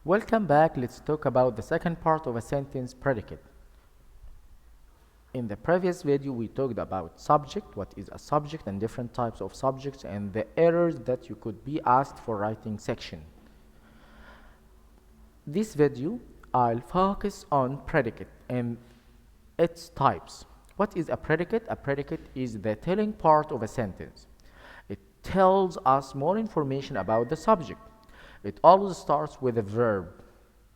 Welcome back. Let's talk about the second part of a sentence, predicate. In the previous video, we talked about subject, what is a subject, and different types of subjects, and the errors that you could be asked for writing section. This video, I'll focus on predicate and its types. What is a predicate? A predicate is the telling part of a sentence. It tells us more information about the subject. It always starts with a verb,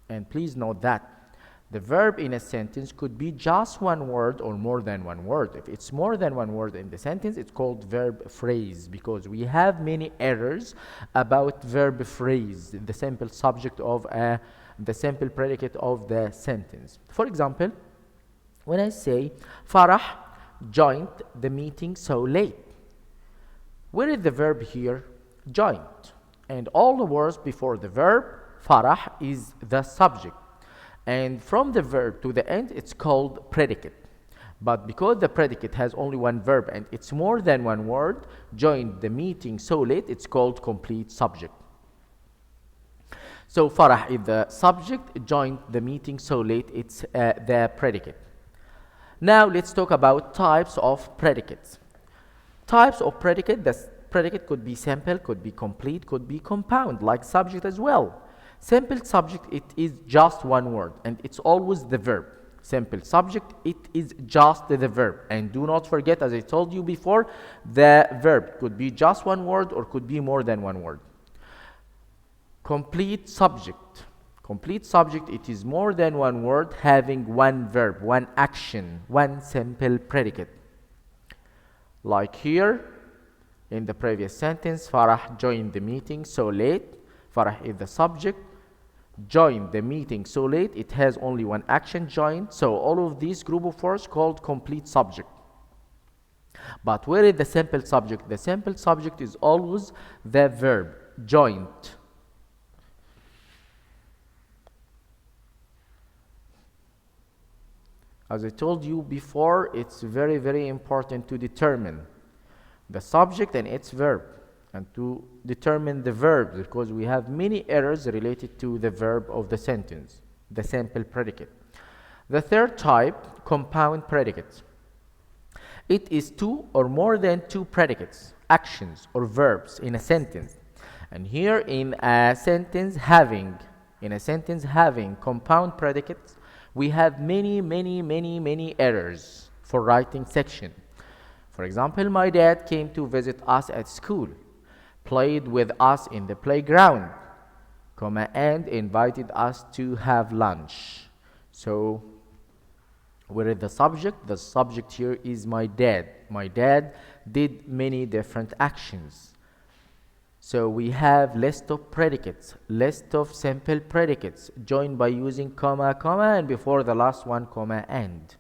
and please note that the verb in a sentence could be just one word or more than one word. If it's more than one word in the sentence, it's called verb phrase, because we have many errors about verb phrase, the simple subject of the simple predicate of the sentence. For example, when I say Farah joined the meeting so late, where is the verb here? Joined. And all the words before the verb, Farah, is the subject. And from the verb to the end, it's called predicate. But because the predicate has only one verb and it's more than one word, joined the meeting so late, it's called complete subject. So Farah is the subject, joined the meeting so late, it's the predicate. Now let's talk about types of predicates. Types of predicate, the predicate could be simple, could be complete, could be compound, like subject as well. Simple subject, it is just one word, and it's always the verb. Simple subject, it is just the verb. And do not forget, as I told you before, the verb could be just one word or could be more than one word. Complete subject. Complete subject, it is more than one word having one verb, one action, one simple predicate. Like here, in the previous sentence, Farah joined the meeting so late. Farah is the subject. Joined the meeting so late. It has only one action, joined. So all of these group of words called complete subject. But where is the simple subject? The simple subject is always the verb, joined. As I told you before, it's very, very important to determine the subject and its verb, and to determine the verb, because we have many errors related to the verb of the sentence, the simple predicate. The third type, compound predicates. It is two or more than two predicates, actions or verbs in a sentence. And here in a sentence having compound predicates, we have many errors for writing section. For example, my dad came to visit us at school, played with us in the playground, and invited us to have lunch. So, where is the subject? The subject here is my dad. My dad did many different actions. So we have list of predicates, list of simple predicates, joined by using comma, and before the last one, comma, and.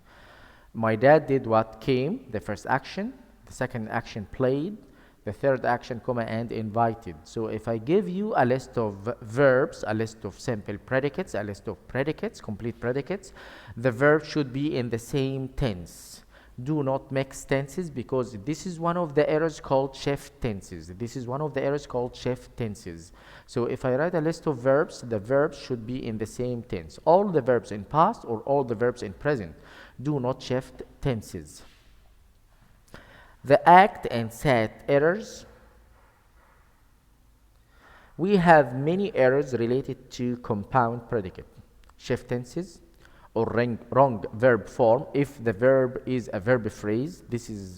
My dad did what? Came, the first action. The second action, played. The third action, comma, and invited. So if I give you a list of verbs, a list of simple predicates, a list of predicates, complete predicates, the verb should be in the same tense. Do not mix tenses, because this is one of the errors called shift tenses. So if I write a list of verbs, the verbs should be in the same tense. All the verbs in past or all the verbs in present. Do not shift tenses. The act and sat errors. We have many errors related to compound predicate, shift tenses, or wrong verb form. If the verb is a verb phrase,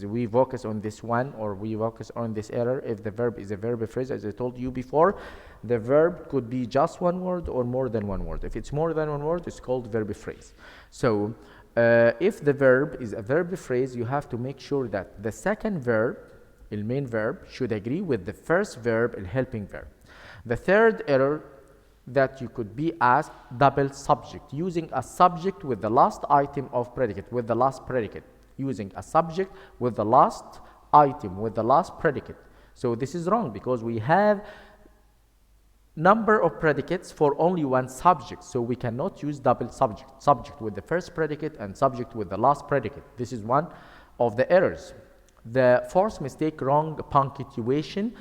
we focus on this one, or we focus on this error. If the verb is a verb phrase, as I told you before, the verb could be just one word or more than one word. If it's more than one word, it's called verb phrase. So if the verb is a verb phrase, you have to make sure that the second verb, the main verb, should agree with the first verb, the helping verb. The third error that you could be asked, double subject, using a subject with the last item of predicate, with the last predicate, using a subject with the last item, with the last predicate. So this is wrong, because we have number of predicates for only one subject, so we cannot use double subject with the first predicate and subject with the last predicate. This is one of the errors. The fourth mistake, wrong punctuation.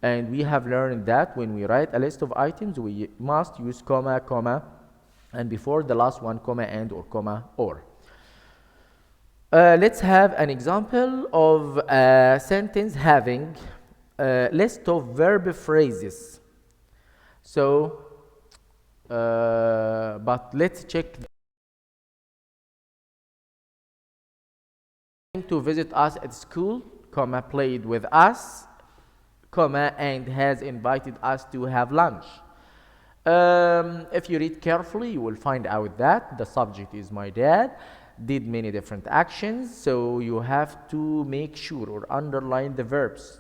And we have learned that when we write a list of items, we must use comma, comma, and before the last one, comma, and, or comma, or. Let's have an example of a sentence having a list of verb phrases. So, but let's check. To visit us at school, comma, played with us, comma, and has invited us to have lunch. If you read carefully, you will find out that the subject is my dad, did many different actions, so you have to make sure or underline the verbs.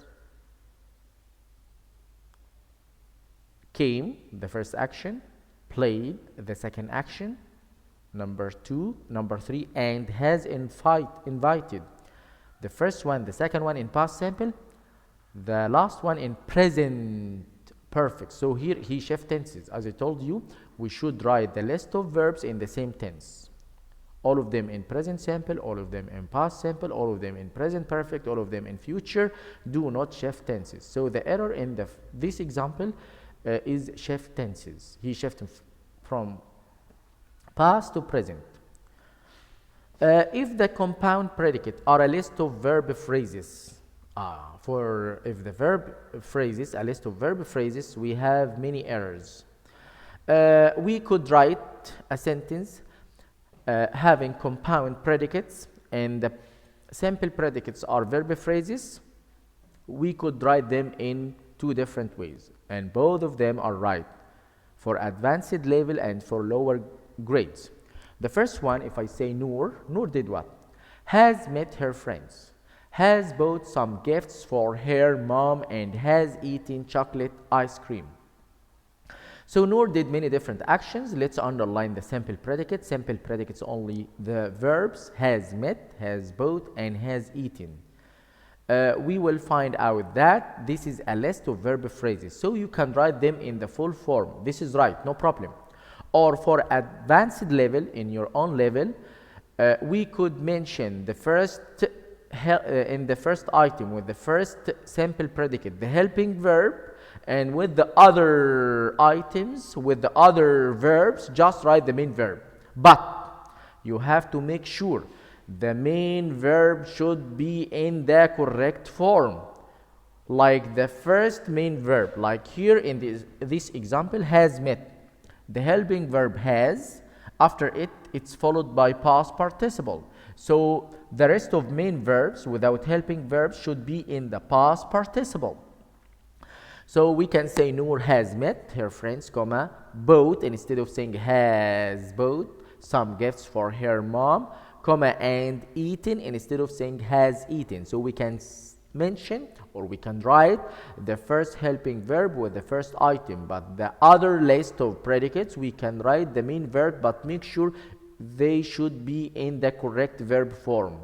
Came, the first action, played, the second action, number 2, number 3, and has invited. The first one, the second one in past simple, the last one in present perfect. So here he shift tenses. As I told you, we should write the list of verbs in the same tense. All of them in present simple, all of them in past simple, all of them in present perfect, all of them in future. Do not shift tenses. So the error in this example is shift tenses. He shifted from past to present. If the compound predicate are a list of verb phrases, if the verb phrases, a list of verb phrases, we have many errors. We could write a sentence having compound predicates and the simple predicates are verb phrases. We could write them in two different ways, and both of them are right for advanced level and for lower grades. The first one, if I say Noor did what? Has met her friends, has bought some gifts for her mom, and has eaten chocolate ice cream. So Noor did many different actions. Let's underline the simple predicate. Simple predicates only the verbs has met, has bought, and has eaten. We will find out that this is a list of verb phrases, so you can write them in the full form. This is right, no problem. Or for advanced level, in your own level, we could mention the first in the first item with the first simple predicate, the helping verb, and with the other items, with the other verbs, just write the main verb. But you have to make sure the main verb should be in the correct form, like the first main verb, like here in this example, has met. The helping verb has, after it, it's followed by past participle. So the rest of main verbs without helping verbs should be in the past participle. So we can say Noor has met her friends, comma, bought, instead of saying has bought some gifts for her mom, comma, and eaten, instead of saying has eaten. So we can mention, or we can write the first helping verb with the first item, but the other list of predicates we can write the main verb, but make sure they should be in the correct verb form,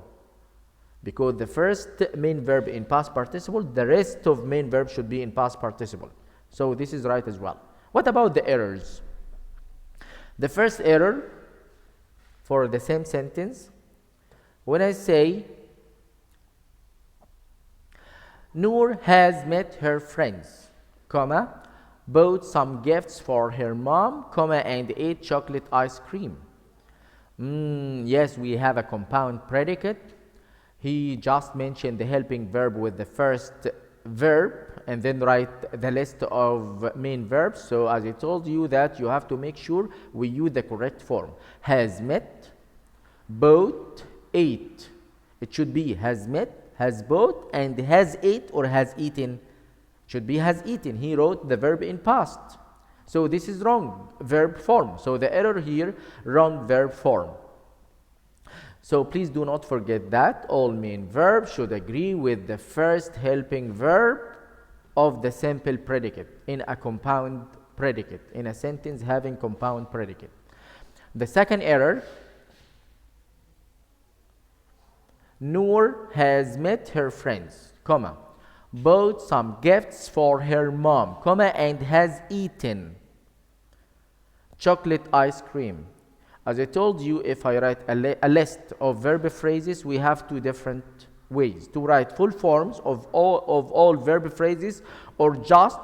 because the first main verb in past participle, the rest of main verb should be in past participle. So this is right as well. What about the errors? The first error for the same sentence, when I say Noor has met her friends, comma, bought some gifts for her mom, comma, and ate chocolate ice cream. Yes, we have a compound predicate. He just mentioned the helping verb with the first verb and then write the list of main verbs. So as I told you that you have to make sure we use the correct form. Has met, bought, ate. It should be has met, has bought, and has ate or has eaten. Should be has eaten. He wrote the verb in past. So this is wrong verb form. So the error here, wrong verb form. So please do not forget that all main verbs should agree with the first helping verb of the simple predicate in a compound predicate, in a sentence having compound predicate. The second error, Noor has met her friends, comma, bought some gifts for her mom, comma, and has eaten chocolate ice cream. As I told you, if I write a list of verb phrases, we have two different ways to write full forms of all verb phrases, or just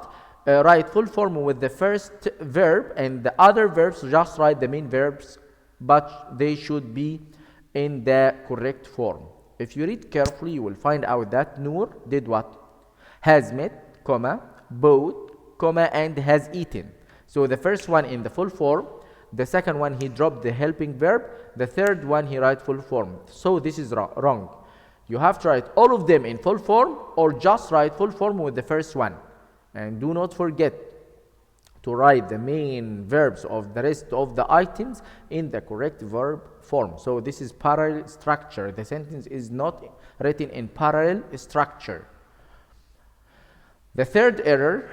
write full form with the first verb and the other verbs just write the main verbs, but they should be in the correct form. If you read carefully, you will find out that Noor did what? Has met, comma, bought, comma, and has eaten. So the first one in the full form, the second one he dropped the helping verb, the third one he write full form. So this is wrong. You have to write all of them in full form, or just write full form with the first one. And do not forget to write the main verbs of the rest of the items in the correct verb form. So this is parallel structure. The sentence is not written in parallel structure. The third error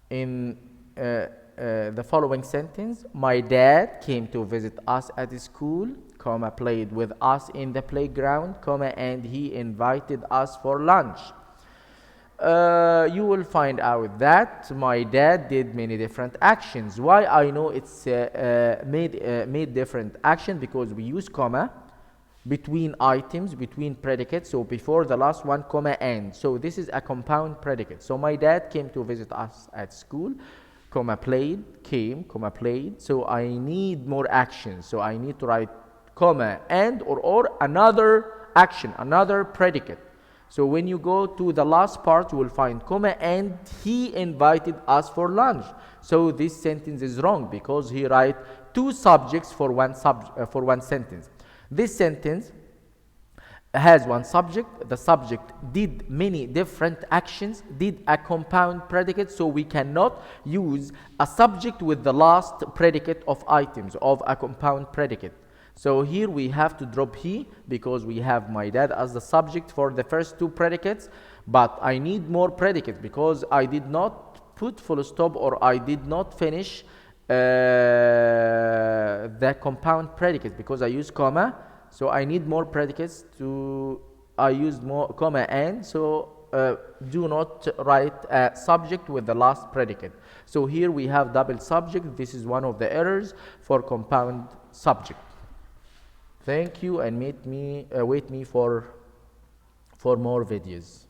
in the following sentence: my dad came to visit us at school, comma, played with us in the playground, comma, and he invited us for lunch. You will find out that my dad did many different actions. Why I know it's made different action? Because we use comma between items, between predicates. So before the last one, comma, and. So this is a compound predicate. So my dad came to visit us at school, comma, played, came, comma, played. So I need more actions. So I need to write comma, and, or another action, another predicate. So when you go to the last part, you will find comma, and he invited us for lunch. So this sentence is wrong because he write two subjects for one sentence. This sentence has one subject. The subject did many different actions, did a compound predicate, so we cannot use a subject with the last predicate of items of a compound predicate. So here we have to drop he because we have my dad as the subject for the first two predicates, but I need more predicates because I did not put full stop, or I did not finish the compound predicate because I use comma. So I need more predicates I use more comma, and so do not write a subject with the last predicate. So here we have double subject. This is one of the errors for compound subject. Thank you, and wait me for more videos.